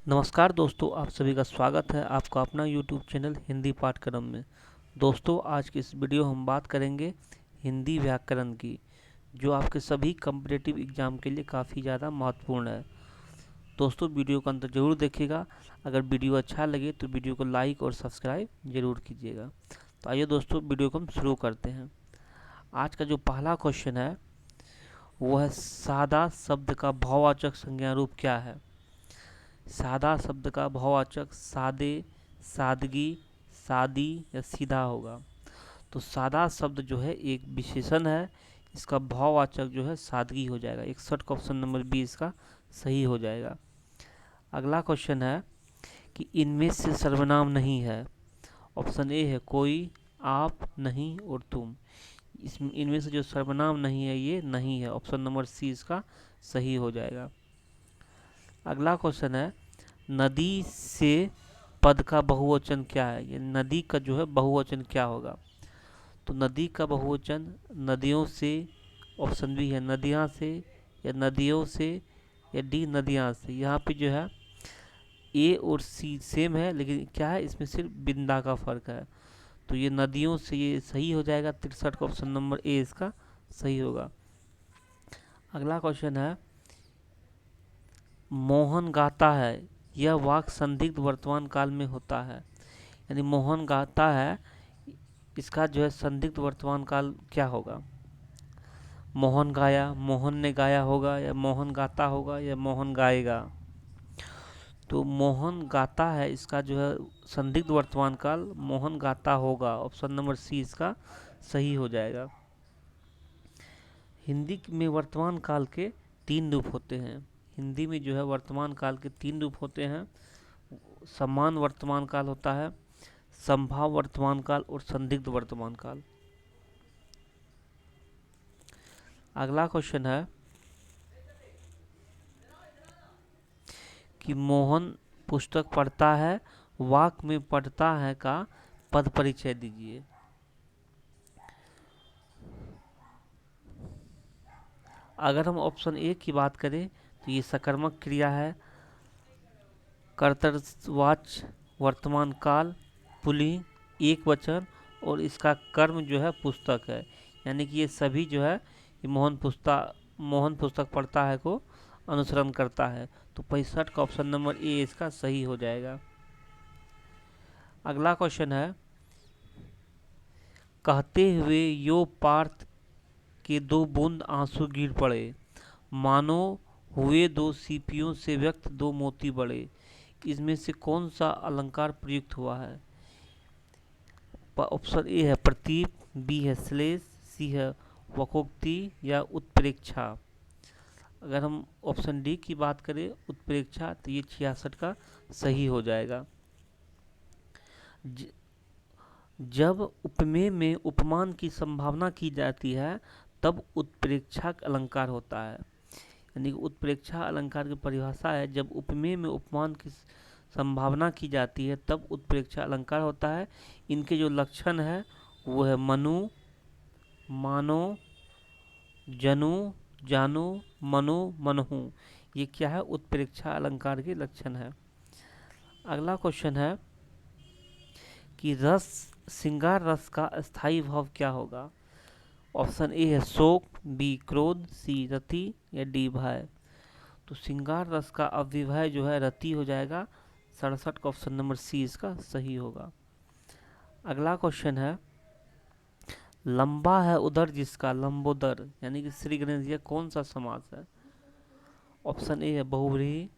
नमस्कार दोस्तों, आप सभी का स्वागत है आपका अपना YouTube चैनल हिंदी पाठ्यक्रम में। दोस्तों, आज की इस वीडियो हम बात करेंगे हिंदी व्याकरण की, जो आपके सभी कॉम्पिटिटिव एग्जाम के लिए काफ़ी ज़्यादा महत्वपूर्ण है। दोस्तों, वीडियो को अंत जरूर देखिएगा। अगर वीडियो अच्छा लगे तो वीडियो को लाइक और सब्सक्राइब जरूर कीजिएगा। तो आइए दोस्तों, वीडियो को हम शुरू करते हैं। आज का जो पहला क्वेश्चन है वो है, सादा शब्द का भाववाचक संज्ञा रूप क्या है। सादा शब्द का भाववाचक सादे, सादगी, सादी या सीधा होगा। तो सादा शब्द जो है एक विशेषण है, इसका भाववाचक जो है सादगी हो जाएगा। 61 का ऑप्शन नंबर बी इसका सही हो जाएगा। अगला क्वेश्चन है कि इनमें से सर्वनाम नहीं है। ऑप्शन ए है कोई, आप, नहीं और तुम। इसमें इनमें से जो सर्वनाम नहीं है ये नहीं है। ऑप्शन नंबर सी इसका सही हो जाएगा। अगला क्वेश्चन है, नदी से पद का बहुवचन क्या है। ये नदी का जो है बहुवचन क्या होगा। तो नदी का बहुवचन नदियों से, ऑप्शन बी है नदियां से या नदियों से या डी नदियां से। यहाँ पे जो है ए और सी सेम है, लेकिन क्या है इसमें सिर्फ बिंदा का फर्क है। तो ये नदियों से ये सही हो जाएगा। 63 का ऑप्शन नंबर ए इसका सही होगा। अगला क्वेश्चन है, मोहन गाता है यह वाक्य संदिग्ध वर्तमान काल में होता है। यानी मोहन गाता है, इसका जो है संदिग्ध वर्तमान काल क्या होगा। मोहन गाया, मोहन ने गाया होगा, या मोहन गाता होगा, या मोहन गाएगा। तो मोहन गाता है, इसका जो है संदिग्ध वर्तमान काल मोहन गाता होगा। ऑप्शन नंबर सी इसका सही हो जाएगा। हिंदी में वर्तमान काल के 3 रूप होते हैं। हिंदी में जो है वर्तमान काल के 3 रूप होते हैं। समान वर्तमान काल होता है, संभाव वर्तमान काल और संदिग्ध वर्तमान काल। अगला क्वेश्चन है कि मोहन पुस्तक पढ़ता है, वाक्य में पढ़ता है का पद परिचय दीजिए। अगर हम ऑप्शन ए की बात करें तो ये सकर्मक क्रिया है, कर्तव्यवाच्य वर्तमान काल, पुल्लिंग, एक वचन, और इसका कर्म जो है पुस्तक है। यानी कि ये सभी जो है ये मोहन पुस्तक पढ़ता है को अनुसरण करता है। तो 65 का ऑप्शन नंबर ए इसका सही हो जाएगा। अगला क्वेश्चन है, कहते हुए यो पार्थ के 2 बूंद आंसू गिर पड़े, मानो हुए 2 सीपियों से व्यक्त 2 मोती बड़े। इसमें से कौन सा अलंकार प्रयुक्त हुआ है। ऑप्शन ए है प्रतीप, बी है श्लेष, सी है वकोक्ति या उत्प्रेक्षा। अगर हम ऑप्शन डी की बात करें उत्प्रेक्षा, तो ये 66 का सही हो जाएगा। जब उपमेय में उपमान की संभावना की जाती है तब उत्प्रेक्षा अलंकार होता है। यानी कि उत्प्रेक्षा अलंकार की परिभाषा है, जब उपमेय में उपमान की संभावना की जाती है तब उत्प्रेक्षा अलंकार होता है। इनके जो लक्षण है वो है मनु, मानो, जनु, जानु, मनु, मनहु। ये क्या है, उत्प्रेक्षा अलंकार के लक्षण है। अगला क्वेश्चन है कि रस, श्रृंगार रस का स्थायी भाव क्या होगा। ऑप्शन ए है शोक, बी क्रोध, सी रति या डी भय। तो श्रृंगार रस का अव्यवहाय जो है रति हो जाएगा। 67 का ऑप्शन नंबर सी इसका सही होगा। अगला क्वेश्चन है, लंबा है उदर जिसका लंबोदर, यानी कि श्री गणेश, यह कौन सा समास है। ऑप्शन ए है बहुव्रीहि,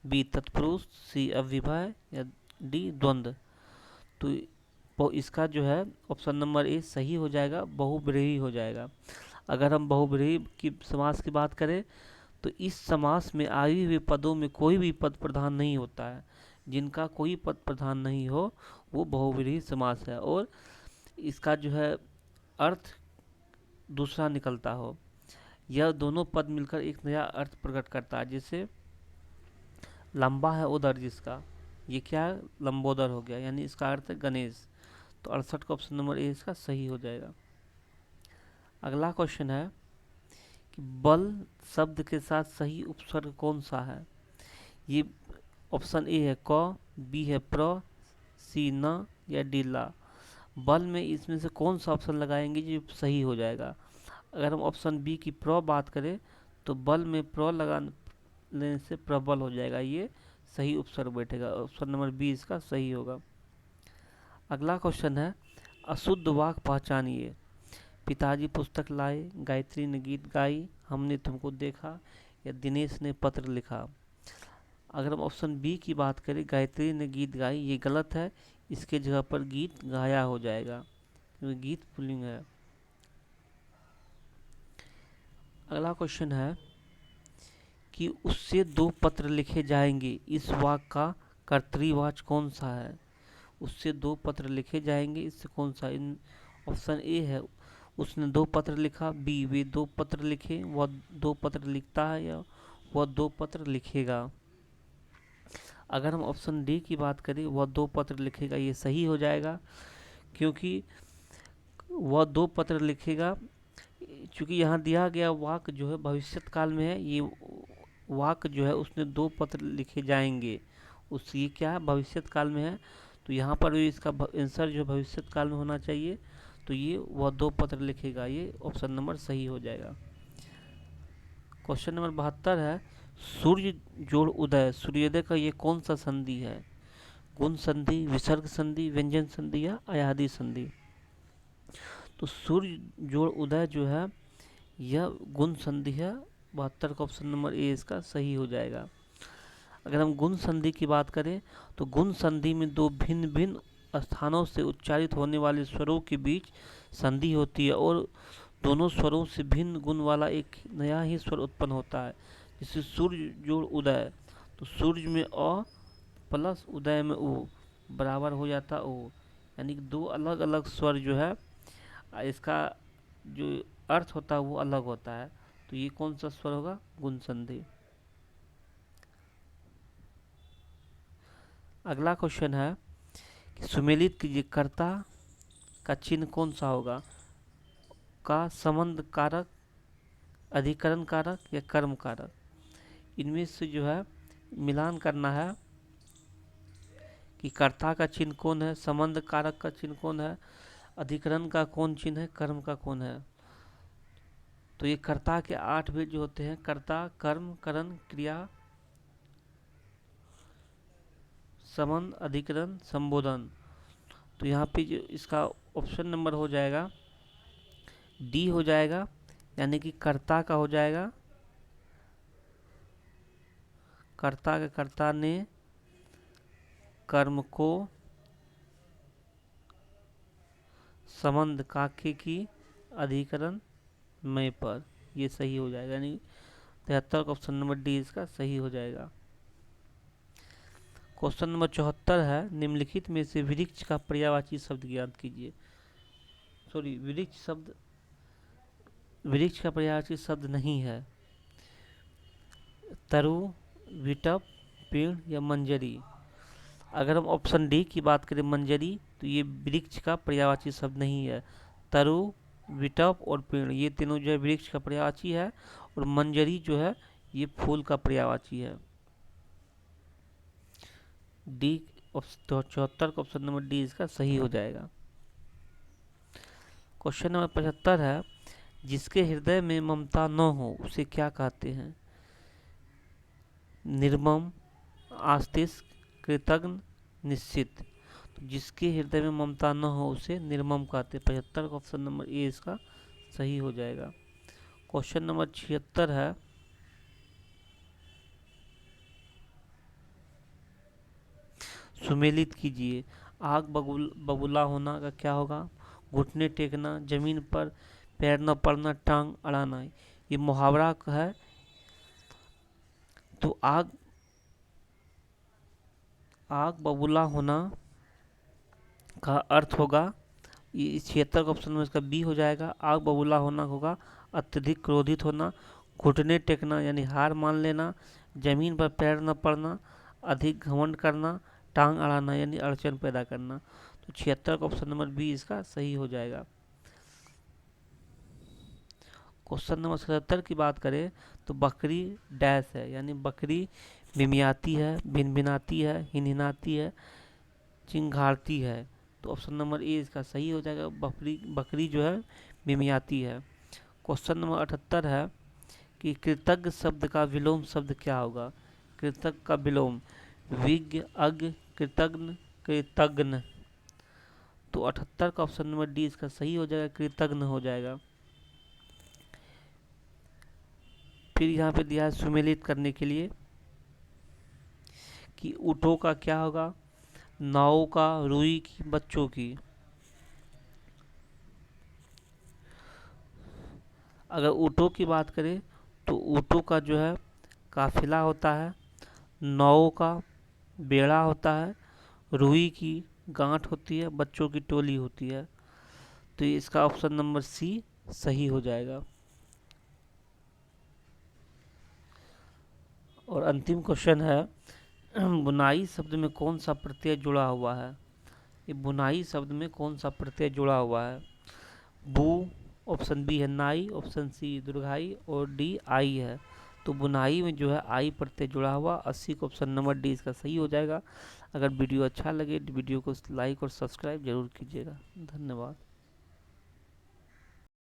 बी तत्पुरुष, सी अव्यवहाय या डी द्वंद्व। तो इसका जो है ऑप्शन नंबर ए सही हो जाएगा, बहुव्रीहि हो जाएगा। अगर हम बहुव्रीहि की समास की बात करें तो इस समास में आए हुए पदों में कोई भी पद प्रधान नहीं होता है। जिनका कोई पद प्रधान नहीं हो वो बहुव्रीहि समास है, और इसका जो है अर्थ दूसरा निकलता हो। यह दोनों पद मिलकर एक नया अर्थ प्रकट करता है। जैसे लंबा है उदर जिसका, ये क्या है, लंबोदर हो गया, यानी इसका अर्थ है गणेश। तो 68 का ऑप्शन नंबर ए इसका सही हो जाएगा। अगला क्वेश्चन है कि बल शब्द के साथ सही उपसर्ग कौन सा है। ये ऑप्शन ए है क, बी है प्र, सी न, या डी ला। बल में इसमें से कौन सा ऑप्शन लगाएंगे जो सही हो जाएगा? अगर हम ऑप्शन बी की प्र बात करें तो बल में प्र लगाने से प्रबल हो जाएगा, ये सही उपसर्ग बैठेगा, ऑप्शन नंबर बी इसका सही होगा। अगला क्वेश्चन है अशुद्ध वाक पहचानिए। पिताजी पुस्तक लाए, गायत्री ने गीत गाई, हमने तुमको देखा, या दिनेश ने पत्र लिखा। अगर हम ऑप्शन बी की बात करें, गायत्री ने गीत गाई, ये गलत है, इसके जगह पर गीत गाया हो जाएगा क्योंकि गीत पुल्लिंग है। अगला क्वेश्चन है कि उससे 2 पत्र लिखे जाएंगे, इस वाक्य का कर्तृवाचक कौन सा है? उससे 2 पत्र लिखे जाएंगे, इससे कौन सा? इन ऑप्शन ए है उसने 2 पत्र लिखा, बी वे 2 पत्र लिखे, वह 2 पत्र लिखता है, या वह 2 पत्र लिखेगा। अगर हम ऑप्शन डी की बात करें, वह 2 पत्र लिखेगा, ये सही हो जाएगा क्योंकि वह 2 पत्र लिखेगा, क्योंकि यहाँ दिया गया वाक्य जो है भविष्यत काल में है, ये वाक्य जो है उसने 2 पत्र लिखे जाएंगे, उस ये क्या है भविष्यत काल में है, तो यहाँ पर भी इसका आंसर जो भविष्यत काल में होना चाहिए, तो ये वह 2 पत्र लिखेगा, ये ऑप्शन नंबर सही हो जाएगा। क्वेश्चन नंबर 72 है सूर्य जोड़ उदय, सूर्योदय का ये कौन सा संधि है? गुण संधि, विसर्ग संधि, व्यंजन संधि, या अयादी संधि। तो सूर्य जोड़ उदय जो है यह गुण संधि है, 72 का ऑप्शन नंबर ए इसका सही हो जाएगा। अगर हम गुण संधि की बात करें तो गुण संधि में 2 भिन्न भिन्न स्थानों से उच्चारित होने वाले स्वरों के बीच संधि होती है और दोनों स्वरों से भिन्न गुण वाला एक नया ही स्वर उत्पन्न होता है। जैसे सूर्य जोड़ उदय, तो सूर्य में अ प्लस उदय में उ बराबर हो जाता ओ, यानी कि 2 अलग अलग स्वर जो है इसका जो अर्थ होता है वो अलग होता है, तो ये कौन सा स्वर होगा? गुण संधि। अगला क्वेश्चन है कि सुमेलित कीजिए कर्ता का चिन्ह कौन सा होगा? का संबंध कारक, अधिकरण कारक, या कर्म कारक। इनमें से जो है मिलान करना है कि कर्ता का चिन्ह कौन है, संबंध कारक का चिन्ह कौन है, अधिकरण का कौन चिन्ह है, कर्म का कौन है। तो ये कर्ता के 8 भेद जो होते हैं, कर्ता, कर्म, करण, क्रिया, संबंध, अधिकरण, संबोधन। तो यहाँ पे जो इसका ऑप्शन नंबर हो जाएगा डी हो जाएगा, यानी कि कर्ता का हो जाएगा, कर्ता ने कर्म को संबंध काके की, अधिकरण मैं पर, ये सही हो जाएगा, यानी 73 का ऑप्शन नंबर डी इसका सही हो जाएगा। क्वेश्चन नंबर 74 है निम्नलिखित में से वृक्ष का पर्यायवाची शब्द ज्ञात कीजिए। सॉरी, वृक्ष का पर्यायवाची शब्द नहीं है। तरु, विटप, पेड़, या मंजरी। अगर हम ऑप्शन डी की बात करें मंजरी, तो ये वृक्ष का पर्यायवाची शब्द नहीं है। तरु, विटप और पेड़ ये तीनों जो है वृक्ष का पर्यायवाची है, और मंजरी जो है ये फूल का पर्यायवाची है। डी 74 का ऑप्शन नंबर डी इसका सही हो जाएगा। क्वेश्चन नंबर 75 है जिसके हृदय में ममता न हो उसे क्या कहते हैं? निर्मम, आस्तिक, कृतज्ञ, निश्चित। तो जिसके हृदय में ममता न हो उसे निर्मम कहते हैं। 75 का ऑप्शन नंबर ए इसका सही हो जाएगा। क्वेश्चन नंबर 76 है सुमेलित कीजिए। आग बबूला होना का क्या होगा? घुटने टेकना, जमीन पर पैर न पड़ना, टांग अड़ाना। ये मुहावरा है। तो आग बबूला होना का अर्थ होगा, ये 76 का ऑप्शन में इसका बी हो जाएगा। आग बबूला होना होगा अत्यधिक क्रोधित होना, घुटने टेकना यानी हार मान लेना, जमीन पर पैर न पड़ना, अधिक घमंड करना, टांग अड़ाना यानी अड़चन पैदा करना। तो 76 का ऑप्शन नंबर बी इसका सही हो जाएगा। क्वेश्चन नंबर 77 की बात करें तो बकरी डैश है, यानी बकरी मिमियाती है, भिनभिनाती है, हिनहिनाती है, चिंघाड़ती है। तो ऑप्शन नंबर ए इसका सही हो जाएगा। बकरी बकरी जो है मिमियाती है। क्वेश्चन नंबर 78 है कि कृतज्ञ शब्द का विलोम शब्द क्या होगा। कृतज्ञ का विलोम विज्ञ, अज्ञ, कृतज्ञ, कृतज्ञ। तो 78 का ऑप्शन नंबर डी इसका सही हो जाएगा, कृतज्ञ हो जाएगा। फिर यहाँ पे दिया है सुमेलित करने के लिए कि ऊँटों का क्या होगा, नाव का, रुई की, बच्चों की। अगर ऊँटों की बात करें तो ऊँटों का जो है काफिला होता है, नाव का बेड़ा होता है, रुई की गांठ होती है, बच्चों की टोली होती है। तो इसका ऑप्शन नंबर सी सही हो जाएगा। और अंतिम क्वेश्चन है बुनाई शब्द में कौन सा प्रत्यय जुड़ा हुआ है। ये बुनाई शब्द में कौन सा प्रत्यय जुड़ा हुआ है। बू, ऑप्शन बी है नाई, ऑप्शन सी दुर्घाई और डी आई है। तो बुनाई में जो है आई प्रत्यय जुड़ा हुआ, 80 का ऑप्शन नंबर डी इसका सही हो जाएगा। अगर वीडियो अच्छा लगे तो वीडियो को लाइक और सब्सक्राइब जरूर कीजिएगा। धन्यवाद।